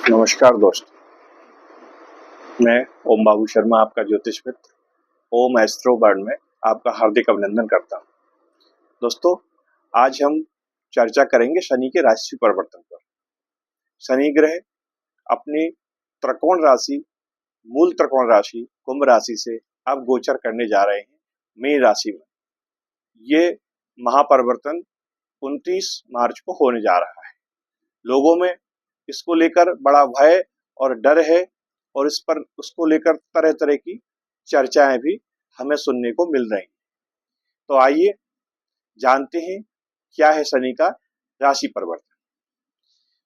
नमस्कार दोस्तों, मैं ओम बाबू शर्मा, आपका ज्योतिष मित्र ओम एस्ट्रो वर्ल्ड में आपका हार्दिक अभिनंदन करता हूं। दोस्तों, आज हम चर्चा करेंगे शनि के राशि परिवर्तन पर। शनि ग्रह अपनी त्रिकोण राशि, मूल त्रिकोण राशि कुंभ राशि से अब गोचर करने जा रहे हैं मीन राशि में। ये महापरिवर्तन 29 मार्च को होने जा रहा है। लोगों में इसको लेकर बड़ा भय और डर है और इस पर उसको लेकर तरह तरह की चर्चाएं भी हमें सुनने को मिल रही हैं। तो आइए जानते हैं क्या है शनि का राशि परिवर्तन।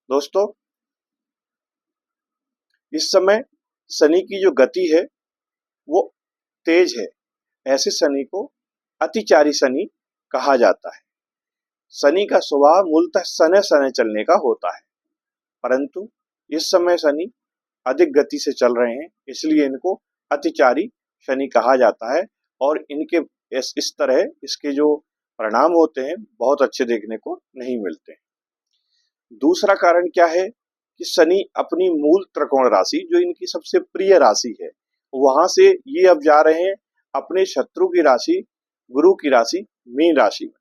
दोस्तों, इस समय शनि की जो गति है वो तेज है। ऐसे शनि को अतिचारी शनि कहा जाता है। शनि का स्वभाव मूलतः सने सने चलने का होता है, परंतु इस समय शनि अधिक गति से चल रहे हैं, इसलिए इनको अतिचारी शनि कहा जाता है। और इनके इस तरह इसके जो परिणाम होते हैं बहुत अच्छे देखने को नहीं मिलते हैं। दूसरा कारण क्या है कि शनि अपनी मूल त्रिकोण राशि, जो इनकी सबसे प्रिय राशि है, वहां से ये अब जा रहे हैं अपने शत्रु की राशि, गुरु की राशि मीन राशि में।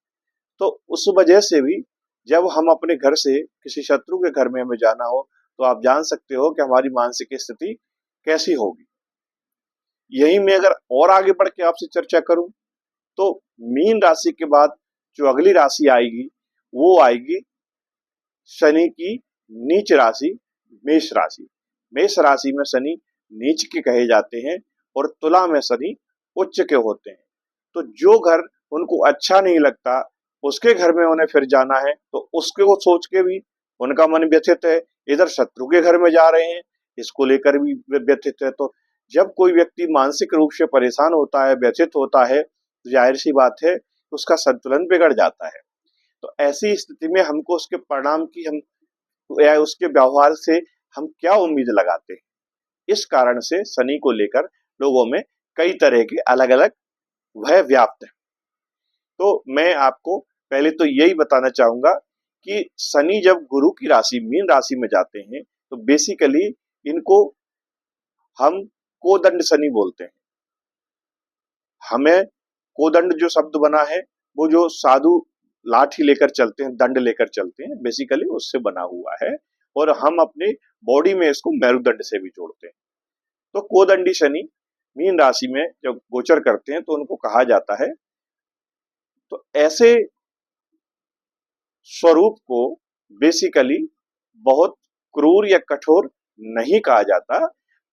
तो उस वजह से भी जब हम अपने घर से किसी शत्रु के घर में हमें जाना हो तो आप जान सकते हो कि हमारी मानसिक स्थिति कैसी होगी। यही मैं अगर और आगे बढ़ के आपसे चर्चा करूं तो मीन राशि के बाद जो अगली राशि आएगी वो आएगी शनि की नीच राशि मेष राशि। मेष राशि में शनि नीच के कहे जाते हैं और तुला में शनि उच्च के होते हैं। तो जो घर उनको अच्छा नहीं लगता उसके घर में उन्हें फिर जाना है तो उसके को सोच के भी उनका मन व्यथित है। इधर शत्रु के घर में जा रहे हैं, इसको लेकर भी व्यथित है। तो जब कोई व्यक्ति मानसिक रूप से परेशान होता है, व्यथित होता है, तो जाहिर सी बात है उसका संतुलन बिगड़ जाता है। तो ऐसी स्थिति में हमको उसके परिणाम की हम या उसके व्यवहार से हम क्या उम्मीद लगाते हैं, इस कारण से शनि को लेकर लोगों में कई तरह के अलग अलग भय व्याप्त है। तो मैं आपको पहले तो यही बताना चाहूंगा कि शनि जब गुरु की राशि मीन राशि में जाते हैं तो बेसिकली इनको हम कोदंड शनि बोलते हैं। हमें कोदंड जो शब्द बना है वो जो साधु लाठी लेकर चलते हैं, दंड लेकर चलते हैं, बेसिकली उससे बना हुआ है। और हम अपने बॉडी में इसको मेरुदंड से भी जोड़ते हैं। तो कोदंडी शनि मीन राशि में जब गोचर करते हैं तो उनको कहा जाता है। तो ऐसे स्वरूप को बेसिकली बहुत क्रूर या कठोर नहीं कहा जाता।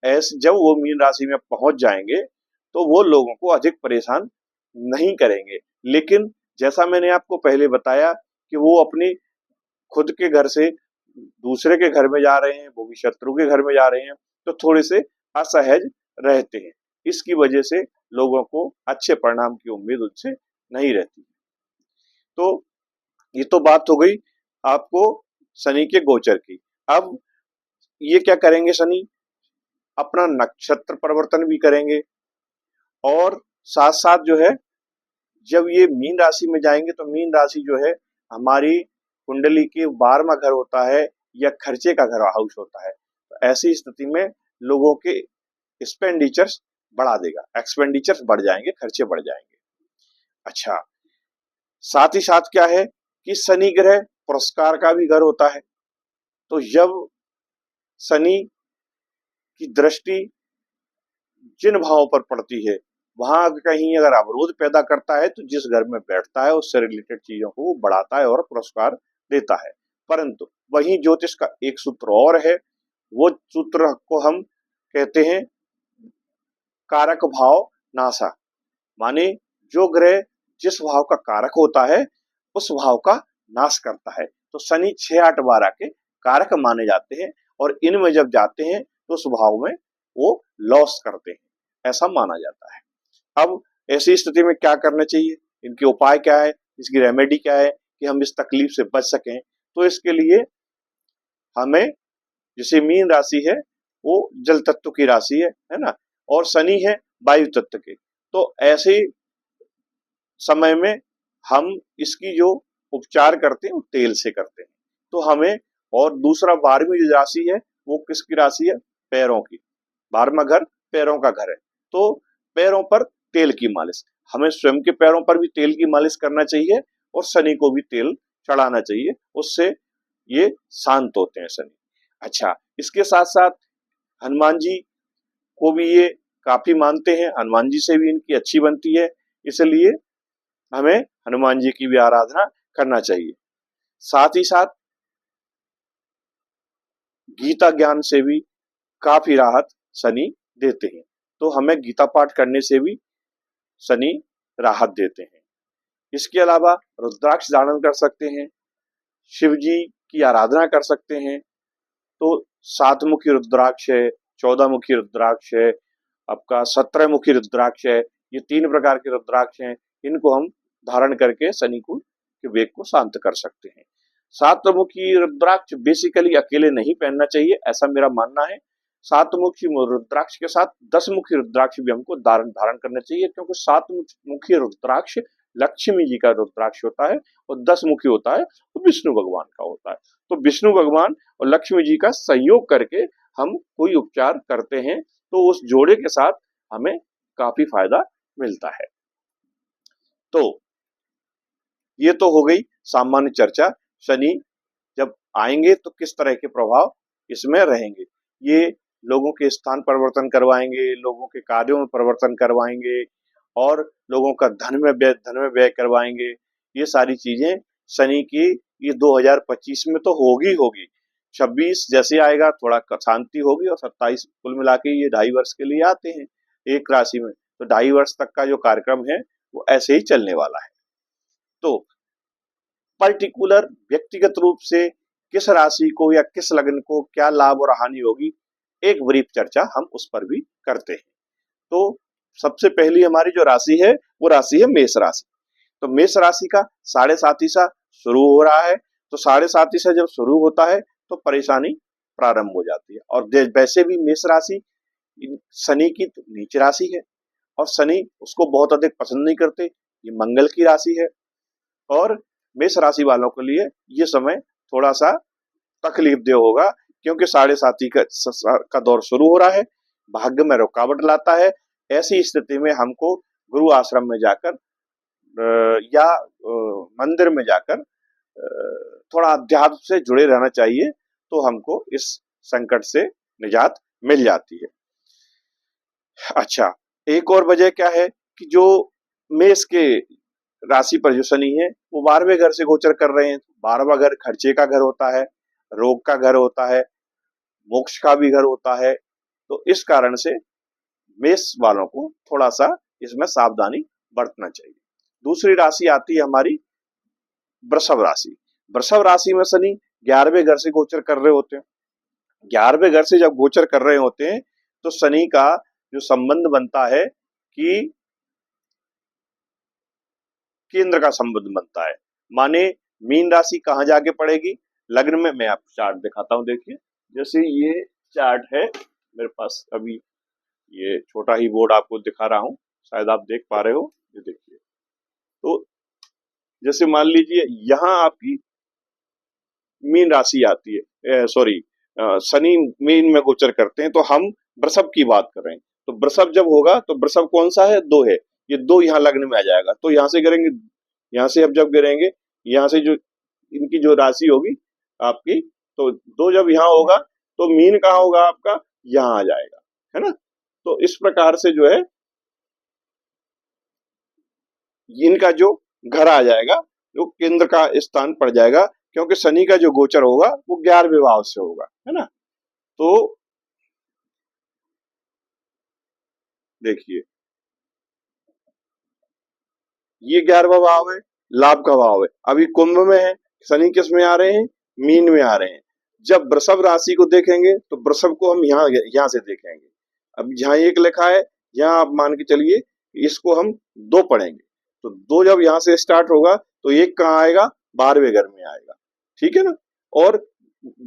ऐसे जब वो मीन राशि में पहुंच जाएंगे तो वो लोगों को अधिक परेशान नहीं करेंगे। लेकिन जैसा मैंने आपको पहले बताया कि वो अपनी खुद के घर से दूसरे के घर में जा रहे हैं, वो भी शत्रु के घर में जा रहे हैं, तो थोड़े से असहज रहते हैं। इसकी वजह से लोगों को अच्छे परिणाम की उम्मीद उनसे नहीं रहती। तो ये तो बात हो गई आपको शनि के गोचर की। अब ये क्या करेंगे, शनि अपना नक्षत्र परिवर्तन भी करेंगे और साथ साथ जो है जब ये मीन राशि में जाएंगे तो मीन राशि जो है हमारी कुंडली के 12वां घर होता है या खर्चे का घर हाउस होता है। तो ऐसी स्थिति में लोगों के एक्सपेंडिचर्स बढ़ा देगा, एक्सपेंडिचर्स बढ़ जाएंगे, खर्चे बढ़ जाएंगे। अच्छा, साथ ही साथ क्या है कि शनि ग्रह पुरस्कार का भी घर होता है। तो जब शनि की दृष्टि जिन भावों पर पड़ती है वहां कहीं अगर अवरोध पैदा करता है तो जिस घर में बैठता है उससे रिलेटेड चीजों को वो बढ़ाता है और पुरस्कार देता है। परंतु वहीं ज्योतिष का एक सूत्र और है, वो सूत्र को हम कहते हैं कारक भाव नासा। माने जो ग्रह जिस भाव का कारक होता है उस भाव का नाश करता है। तो शनि 6, 8, 12 के कारक माने जाते हैं और इनमें जब जाते हैं तो उस भाव में वो लॉस करते हैं, ऐसा माना जाता है। अब ऐसी स्थिति में क्या करना चाहिए, इनके उपाय क्या है, इसकी रेमेडी क्या है कि हम इस तकलीफ से बच सकें। तो इसके लिए हमें, जैसे मीन राशि है वो जल तत्व की राशि है ना, और शनि है वायु तत्व के। तो ऐसे समय में हम इसकी जो उपचार करते हैं वो तेल से करते हैं। तो हमें और दूसरा 12वीं जो राशि है वो किसकी राशि है? पैरों की। 12वां घर पैरों का घर है, तो पैरों पर तेल की मालिश, हमें स्वयं के पैरों पर भी तेल की मालिश करना चाहिए और शनि को भी तेल चढ़ाना चाहिए, उससे ये शांत होते हैं शनि। अच्छा, इसके साथ साथ हनुमान जी को भी ये काफी मानते हैं, हनुमान जी से भी इनकी अच्छी बनती है, इसलिए हमें हनुमान जी की भी आराधना करना चाहिए। साथ ही साथ गीता ज्ञान से भी काफी राहत शनि देते हैं, तो हमें गीता पाठ करने से भी शनि राहत देते हैं। इसके अलावा रुद्राक्ष धारण कर सकते हैं, शिव जी की आराधना कर सकते हैं, तो 7 मुखी रुद्राक्ष है, 14 मुखी रुद्राक्ष है, आपका 17 मुखी रुद्राक्ष है, ये 3 प्रकार के रुद्राक्ष हैं, इनको हम धारण करके शनि को के वेग को शांत कर सकते हैं। 7 मुखी रुद्राक्ष बेसिकली अकेले नहीं पहनना चाहिए, ऐसा मेरा मानना है। 7 मुखी रुद्राक्ष के साथ 10 मुखी रुद्राक्ष भी हमको धारण करना चाहिए, क्योंकि 7 मुखी रुद्राक्ष लक्ष्मी जी का रुद्राक्ष होता है और 10 मुखी होता है वो विष्णु भगवान का होता है। तो विष्णु भगवान और लक्ष्मी जी का संयोग करके हम कोई उपचार करते हैं, तो उस जोड़े के साथ हमें काफी फायदा मिलता है। तो ये तो हो गई सामान्य चर्चा, शनि जब आएंगे तो किस तरह के प्रभाव इसमें रहेंगे। ये लोगों के स्थान परिवर्तन करवाएंगे, लोगों के कार्यों में परिवर्तन करवाएंगे और लोगों का धन में व्यय करवाएंगे। ये सारी चीजें शनि की ये 2025 में तो होगी। 26 जैसे आएगा थोड़ा शांति होगी और 27 कुल मिला के ये 2.5 वर्ष के लिए आते हैं एक राशि में, तो 2.5 वर्ष तक का जो कार्यक्रम है वो ऐसे ही चलने वाला है। तो पर्टिकुलर व्यक्तिगत रूप से किस राशि को या किस लग्न को क्या लाभ और हानि होगी, एक ब्रीफ चर्चा हम उस पर भी करते हैं। तो सबसे पहली हमारी जो राशि है वो राशि है मेष राशि। तो मेष राशि का 7.5 शुरू हो रहा है, तो 7.5 जब शुरू होता है तो परेशानी प्रारंभ हो जाती है। और वैसे भी मेष राशि शनि की नीच राशि है और शनि उसको बहुत अधिक पसंद नहीं करते, ये मंगल की राशि है और मेष राशि वालों के लिए ये समय थोड़ा सा तकलीफदेह होगा, क्योंकि 7.5 का दौर शुरू हो रहा है, भाग्य में रुकावट लाता है। ऐसी स्थिति में हमको गुरु आश्रम में जाकर या मंदिर में जाकर थोड़ा अध्यात्म से जुड़े रहना चाहिए, तो हमको इस संकट से निजात मिल जाती है। अच्छा, एक और वजह क्या है कि जो मेष के राशि पर जो शनि है वो 12वें घर से गोचर कर रहे हैं। 12वां घर खर्चे का घर होता है, रोग का घर होता है, मोक्ष का भी घर होता है, तो इस कारण से मेष वालों को थोड़ा सा इसमें सावधानी बरतना चाहिए। दूसरी राशि आती है हमारी वृषभ राशि। वृषभ राशि में शनि 11वें घर से गोचर कर रहे होते हैं। 11वें घर से जब गोचर कर रहे होते हैं तो शनि का जो संबंध बनता है कि केंद्र का संबंध बनता है, माने मीन राशि कहाँ जाके पड़ेगी, लग्न में। मैं आपको चार्ट दिखाता हूँ, देखिए जैसे ये चार्ट है मेरे पास, अभी ये छोटा ही बोर्ड आपको दिखा रहा हूँ, शायद आप देख पा रहे हो, ये देखिए। तो जैसे मान लीजिए यहाँ आपकी मीन राशि आती है, सॉरी शनि मीन में गोचर करते हैं, तो हम वृषभ की बात कर रहे हैं। तो वृषभ जब होगा तो वृषभ कौन सा है, 2 है, ये 2 यहाँ लग्न में आ जाएगा, तो यहाँ से गिरेंगे, यहाँ से अब जब गिरेंगे, यहाँ से जो इनकी जो राशि होगी आपकी, तो 2 जब यहाँ होगा तो मीन कहाँ होगा आपका, यहाँ आ जाएगा, है ना। तो इस प्रकार से जो है इनका जो घर आ जाएगा, जो केंद्र का स्थान पड़ जाएगा, क्योंकि शनि का जो गोचर होगा वो 11वें भाव से होगा, है ना। तो देखिए ये 11वां भाव है, लाभ का भाव है। अभी कुंभ में है, शनि किस में आ रहे हैं, मीन में आ रहे हैं। जब वृषभ राशि को देखेंगे तो वृषभ को हम यहाँ से देखेंगे। अब जहाँ 1 लिखा है, यहाँ आप मान के चलिए इसको हम 2 पढ़ेंगे, तो 2 जब यहाँ से स्टार्ट होगा तो 1 कहाँ आएगा, 12वें घर में आएगा, ठीक है ना। और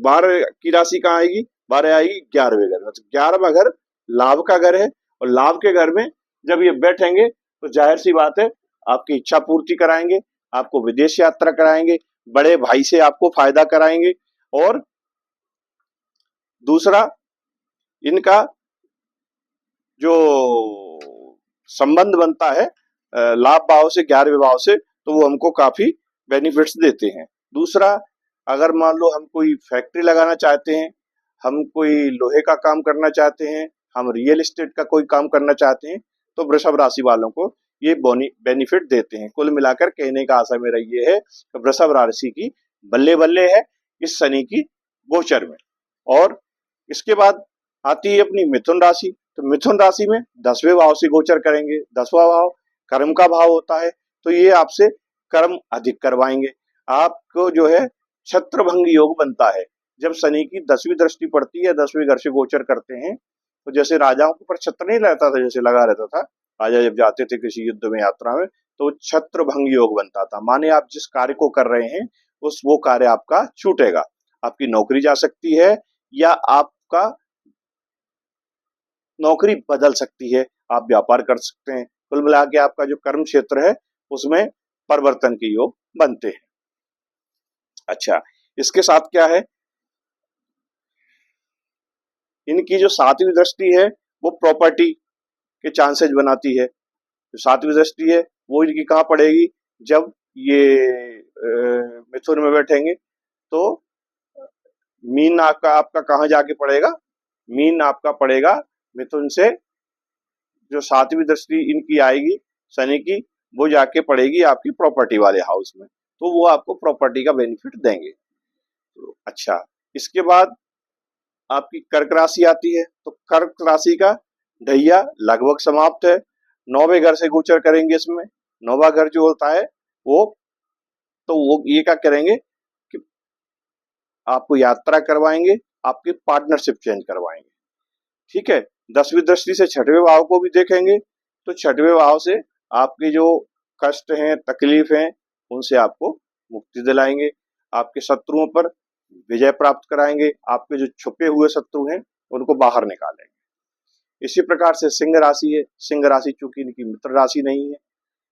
12 की राशि कहाँ आएगी, 12 आएगी 11वें घर में। 11वां घर लाभ का घर है और लाभ के घर में जब ये बैठेंगे तो जाहिर सी बात है आपकी इच्छा पूर्ति कराएंगे, आपको विदेश यात्रा कराएंगे, बड़े भाई से आपको फायदा कराएंगे और दूसरा, इनका जो संबंध बनता है लाभ भाव से, 11वें भाव से, तो वो हमको काफी बेनिफिट्स देते हैं। दूसरा, अगर मान लो हम कोई फैक्ट्री लगाना चाहते हैं, हम कोई लोहे का काम करना चाहते हैं, हम रियल एस्टेट का कोई काम करना चाहते हैं, तो वृषभ राशि वालों को ये बेनिफिट देते हैं। कुल मिलाकर कहने का आशा मेरा ये है कि वृषभ राशि की बल्ले बल्ले है इस शनि की गोचर में। और इसके बाद आती है अपनी मिथुन राशि। तो मिथुन राशि में 10वें भाव से गोचर करेंगे। 10वां भाव कर्म का भाव होता है, तो ये आपसे कर्म अधिक करवाएंगे। आपको जो है छत्रभंग योग बनता है। जब शनि की 10वीं दृष्टि पड़ती है, 10वें घर से गोचर करते हैं, तो जैसे राजाओं के ऊपर छत्र नहीं रहता था, जैसे लगा रहता था, राजा जब जाते थे किसी युद्ध में, यात्रा में, तो छत्रभंग योग बनता था। माने आप जिस कार्य को कर रहे हैं वो कार्य आपका छूटेगा, आपकी नौकरी जा सकती है, या आपका नौकरी बदल सकती है, आप व्यापार कर सकते हैं। कुल मिला के आपका जो कर्म क्षेत्र है उसमें परिवर्तन के योग बनते हैं। अच्छा, इसके साथ क्या है, इनकी जो 7वीं दृष्टि है वो प्रॉपर्टी के चांसेस बनाती है। जो 7वीं दृष्टि है वो इनकी कहाँ पड़ेगी, जब ये मिथुन में बैठेंगे, तो मीन आपका कहाँ जाके पड़ेगा, मीन आपका पड़ेगा मिथुन से, जो 7वीं दृष्टि इनकी आएगी शनि की, वो जाके पड़ेगी आपकी प्रॉपर्टी वाले हाउस में, तो वो आपको प्रॉपर्टी का बेनिफिट देंगे। तो अच्छा, इसके बाद आपकी कर्क राशि आती है। तो कर्क राशि का ढैया लगभग समाप्त है, 9वें घर से गोचर करेंगे इसमें। 9वां घर जो होता है वो, तो वो ये क्या करेंगे कि आपको यात्रा करवाएंगे, आपकी पार्टनरशिप चेंज करवाएंगे। ठीक है, 10वीं दृष्टि से 6वें भाव को भी देखेंगे, तो 6वें भाव से आपके जो कष्ट हैं, तकलीफ हैं, उनसे आपको मुक्ति दिलाएंगे, आपके शत्रुओं पर विजय प्राप्त कराएंगे, आपके जो छुपे हुए शत्रु हैं उनको बाहर निकालेंगे। इसी प्रकार से सिंह राशि है। सिंह राशि चूंकि इनकी मित्र राशि नहीं है,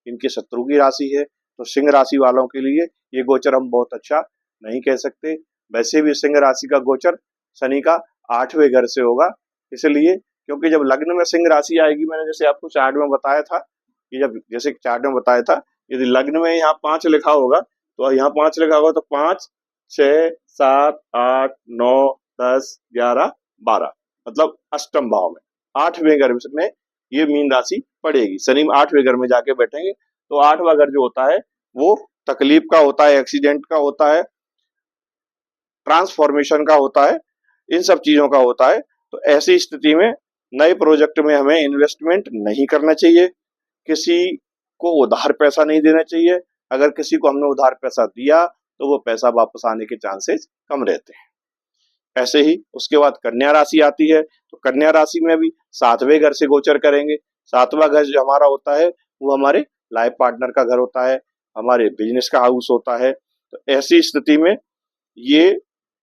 इनके शत्रु की राशि है, तो सिंह राशि वालों के लिए ये गोचर हम बहुत अच्छा नहीं कह सकते। वैसे भी सिंह राशि का गोचर शनि का 8वें घर से होगा, इसलिए क्योंकि जब लग्न में सिंह राशि आएगी, मैंने जैसे आपको चार्ट में बताया था कि जब जैसे चार्ट में बताया था, यदि लग्न में यहाँ 5 लिखा होगा, तो यहाँ 5 लिखा होगा, तो 5, 6, 7, 8, 9, 10, 11, 12, मतलब अष्टम भाव में 8वें घर में ये मीन राशि पड़ेगी। शनि 8वें घर में जाके बैठेंगे, तो 8वां घर जो होता है वो तकलीफ का होता है, एक्सीडेंट का होता है, ट्रांसफॉर्मेशन का होता है, इन सब चीजों का होता है। तो ऐसी स्थिति में नए प्रोजेक्ट में हमें इन्वेस्टमेंट नहीं करना चाहिए, किसी को उधार पैसा नहीं देना चाहिए। अगर किसी को हमने उधार पैसा दिया तो वो पैसा वापस आने के चांसेस कम रहते हैं। ऐसे ही उसके बाद कन्या राशि आती है। तो कन्या राशि में भी 7वें घर से गोचर करेंगे। 7वां घर जो हमारा होता है वो हमारे लाइफ पार्टनर का घर होता है, हमारे बिजनेस का हाउस होता है। तो ऐसी स्थिति में ये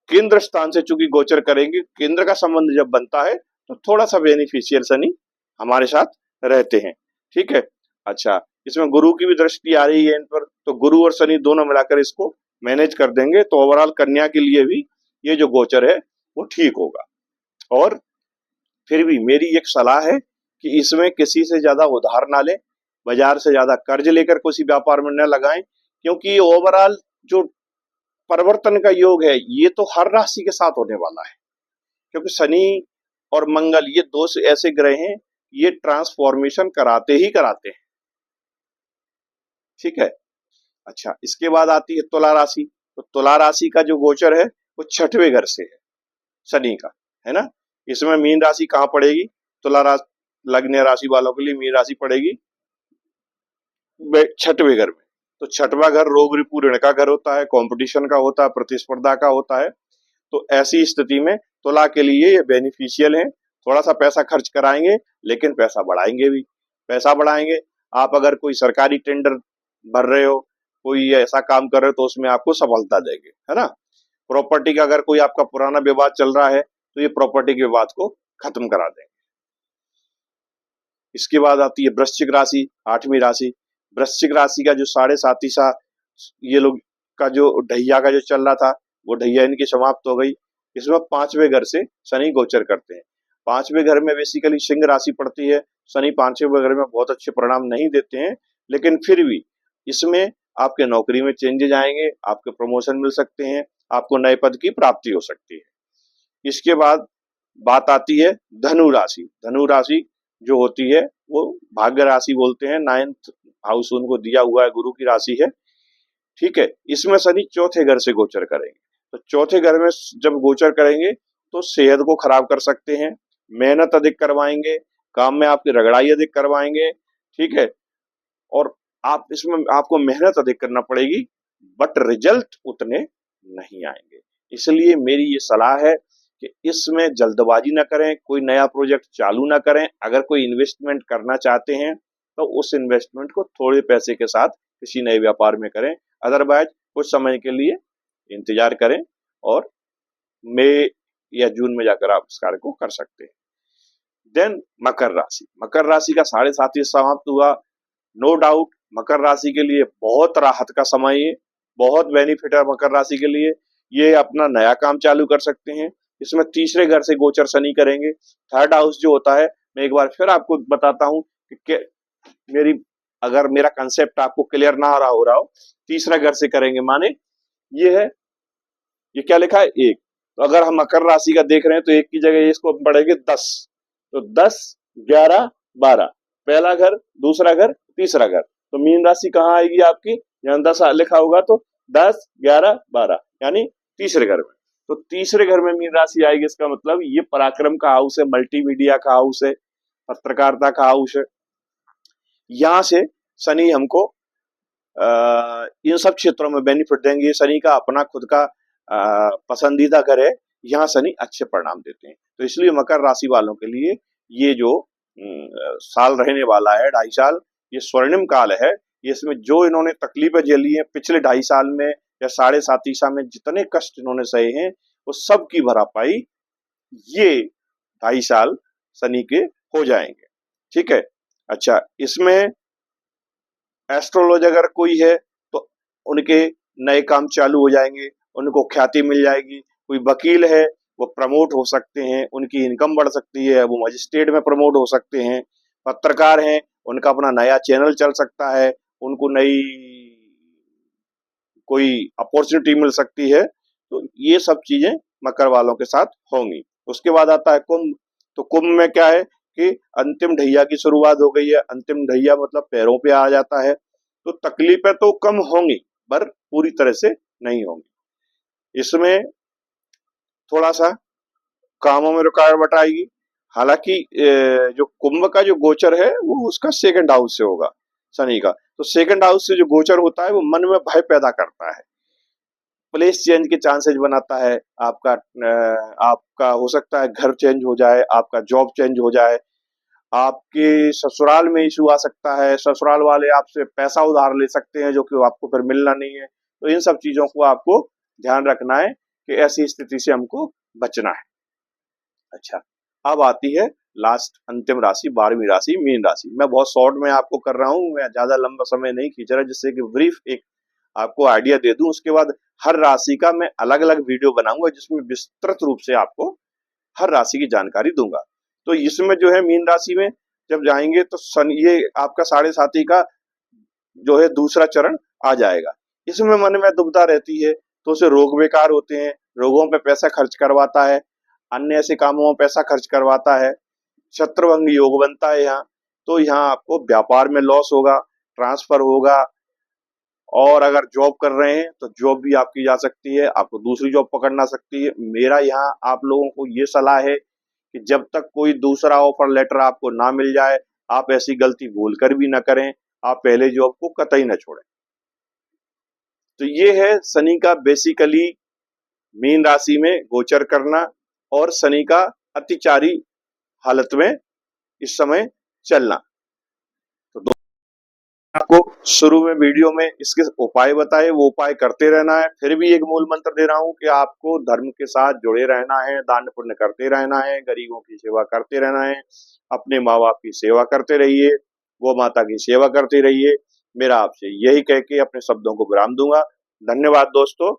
केंद्र स्थान से चूंकि गोचर करेंगे, केंद्र का संबंध जब बनता है तो थोड़ा सा बेनिफिशियल शनि हमारे साथ रहते हैं। ठीक है, अच्छा, इसमें गुरु की भी दृष्टि आ रही है इन पर, तो गुरु और शनि दोनों मिलाकर इसको मैनेज कर देंगे, तो ओवरऑल कन्या के लिए भी ये जो गोचर है वो ठीक होगा। और फिर भी मेरी एक सलाह है कि इसमें किसी से ज्यादा उधार ना लें, बाजार से ज्यादा कर्ज लेकर किसी व्यापार में न लगाएं, क्योंकि ओवरऑल जो परिवर्तन का योग है ये तो हर राशि के साथ होने वाला है, क्योंकि शनि और मंगल ये दो ऐसे ग्रह हैं, ये ट्रांसफॉर्मेशन कराते ही कराते हैं। ठीक है, अच्छा, इसके बाद आती है तुला राशि। तो तुला राशि का जो गोचर है वो 6वें घर से है शनि का, है ना। इसमें मीन राशि कहाँ पड़ेगी, तुला राशि लग्न राशि वालों के लिए मीन राशि पड़ेगी 6वें घर में। तो 6वां घर रोग रिपू ऋण का घर होता है, कंपटीशन का होता है, प्रतिस्पर्धा का होता है। तो ऐसी स्थिति में तुला के लिए ये बेनिफिशियल है। थोड़ा सा पैसा खर्च कराएंगे लेकिन पैसा बढ़ाएंगे भी। पैसा बढ़ाएंगे, आप अगर कोई सरकारी टेंडर भर रहे हो, कोई ऐसा काम कर रहे हो, तो उसमें आपको सफलता देंगे, है ना। प्रॉपर्टी का अगर कोई आपका पुराना विवाद चल रहा है तो ये प्रॉपर्टी के विवाद को खत्म करा देंगे। इसके बाद आती है वृश्चिक राशि, 8वीं राशि। वृश्चिक राशि का जो 7.5 सा ये लोग का जो ढैया का जो चल रहा था, वो ढैया इनकी समाप्त हो गई। इसमें 5वें घर से शनि गोचर करते हैं। 5वें घर में बेसिकली सिंह राशि पड़ती है। शनि 5वें घर में बहुत अच्छे परिणाम नहीं देते हैं, लेकिन फिर भी इसमें आपके नौकरी में चेंजेज आएंगे, आपके प्रमोशन मिल सकते हैं, आपको नए पद की प्राप्ति हो सकती है। इसके बाद बात आती है धनु राशि। धनु राशि जो होती है वो भाग्य राशि बोलते हैं, 9th हाउस उनको दिया हुआ है, गुरु की राशि है, ठीक है। इसमें शनि चौथे घर से गोचर करेंगे, तो चौथे घर में जब गोचर करेंगे तो सेहत को खराब कर सकते हैं, मेहनत अधिक करवाएंगे, काम में आपकी रगड़ाई अधिक करवाएंगे, ठीक है। और आप इसमें आपको मेहनत अधिक करना पड़ेगी, बट रिजल्ट उतने नहीं आएंगे। इसलिए मेरी ये सलाह है कि इसमें जल्दबाजी ना करें, कोई नया प्रोजेक्ट चालू ना करें। अगर कोई इन्वेस्टमेंट करना चाहते हैं तो उस इन्वेस्टमेंट को थोड़े पैसे के साथ किसी नए व्यापार में करें, अदरवाइज कुछ समय के लिए इंतजार करें और मई या जून में जाकर आप इस कार्य को कर सकते हैं। देन मकर राशि। मकर राशि का 7.5 समाप्त हुआ। नो डाउट मकर राशि के लिए बहुत राहत का समय है, बहुत बेनिफिट है मकर राशि के लिए। ये अपना नया काम चालू कर सकते हैं। इसमें तीसरे घर से गोचर शनि करेंगे। 3rd हाउस जो होता है, मैं एक बार फिर आपको बताता हूँ कि अगर मेरा कंसेप्ट आपको क्लियर ना हो रहा हो, तीसरा घर से करेंगे माने ये है, ये क्या लिखा है 1, तो अगर हम मकर राशि का देख रहे हैं तो 1 की जगह इसको पढ़ेंगे 10, तो 10, 11, 12, पहला घर, दूसरा घर, तीसरा घर, तो मीन राशि कहाँ आएगी आपकी, यहाँ 10 लिखा होगा तो 10, 11, 12 यानी तीसरे घर में। तो तीसरे घर में मीन राशि आएगी, इसका मतलब ये पराक्रम का हाउस है, मल्टीमीडिया का हाउस है, पत्रकारिता का हाउस है। यहाँ से शनि हमको इन सब क्षेत्रों में बेनिफिट देंगे। शनि का अपना खुद का पसंदीदा घर है, यहाँ शनि अच्छे परिणाम देते हैं। तो इसलिए मकर राशि वालों के लिए ये जो साल रहने वाला है, 2.5 साल, ये स्वर्णिम काल है। इसमें जो इन्होंने तकलीफें झेली हैं पिछले 2.5 साल में या 7.5 साल में, जितने कष्ट इन्होंने सहे हैं वो सब की भरपाई ये 2.5 साल शनि के हो जाएंगे, ठीक है। अच्छा, इसमें एस्ट्रोलॉजी अगर कोई है तो उनके नए काम चालू हो जाएंगे, उनको ख्याति मिल जाएगी। कोई वकील है वो प्रमोट हो सकते हैं, उनकी इनकम बढ़ सकती है, वो मजिस्ट्रेट में प्रमोट हो सकते हैं। पत्रकार हैं, उनका अपना नया चैनल चल सकता है, उनको नई कोई अपॉर्चुनिटी मिल सकती है। तो ये सब चीजें मकर वालों के साथ होंगी। उसके बाद आता है कुंभ। तो कुंभ में क्या है कि अंतिम ढैया की शुरुआत हो गई है। अंतिम ढैया मतलब पैरों पे आ जाता है, तो तकलीफें तो कम होंगी पर पूरी तरह से नहीं होंगी। इसमें थोड़ा सा कामों में रुकावट आएगी। हालांकि जो कुंभ का जो गोचर है वो उसका 2nd हाउस से होगा शनि का, तो 2nd हाउस से जो गोचर होता है वो मन में भय पैदा करता है, प्लेस चेंज के चांसेस बनाता है। आपका हो सकता है घर चेंज हो जाए, आपका जॉब चेंज हो जाए, आपके ससुराल में इशू आ सकता है, ससुराल वाले आपसे पैसा उधार ले सकते हैं जो कि आपको फिर मिलना नहीं है। तो इन सब चीजों को आपको ध्यान रखना है कि ऐसी स्थिति से हमको बचना है। अच्छा, अब आती है लास्ट अंतिम राशि, 12वीं राशि मीन राशि। मैं बहुत शॉर्ट में आपको कर रहा हूँ, मैं ज्यादा लंबा समय नहीं खींच रहा, जिससे कि ब्रीफ एक आपको आइडिया दे दूं। उसके बाद हर राशि का मैं अलग अलग वीडियो बनाऊंगा जिसमें विस्तृत रूप से आपको हर राशि की जानकारी दूंगा। तो इसमें जो है मीन राशि में जब जाएंगे तो ये आपका 7.5 का जो है दूसरा चरण आ जाएगा। इसमें मन में दुविधा रहती है, तो उसे रोग बेकार होते हैं, रोगों पे पैसा खर्च करवाता है, अन्य ऐसे कामों में पैसा खर्च करवाता है, शत्रुभंग योग बनता है यहाँ। तो यहाँ आपको व्यापार में लॉस होगा, ट्रांसफर होगा, और अगर जॉब कर रहे हैं तो जॉब भी आपकी जा सकती है, आपको दूसरी जॉब पकड़ना सकती है। मेरा यहाँ आप लोगों को ये सलाह है कि जब तक कोई दूसरा ऑफर लेटर आपको ना मिल जाए, आप ऐसी गलती भूल कर भी ना करें, आप पहले जॉब को कतई ना छोड़ें। तो ये है शनि का बेसिकली मीन राशि में गोचर करना और शनि का अतिचारी हालत में इस समय चलना। तो आपको शुरू में वीडियो में इसके उपाय बताए, वो उपाय करते रहना है। फिर भी एक मूल मंत्र दे रहा हूँ कि आपको धर्म के साथ जुड़े रहना है, दान पुण्य करते रहना है, गरीबों की सेवा करते रहना है, अपने माँ बाप की सेवा करते रहिए, गौ माता की सेवा करते रहिए। मेरा आपसे यही कह के अपने शब्दों को विराम दूंगा। धन्यवाद दोस्तों।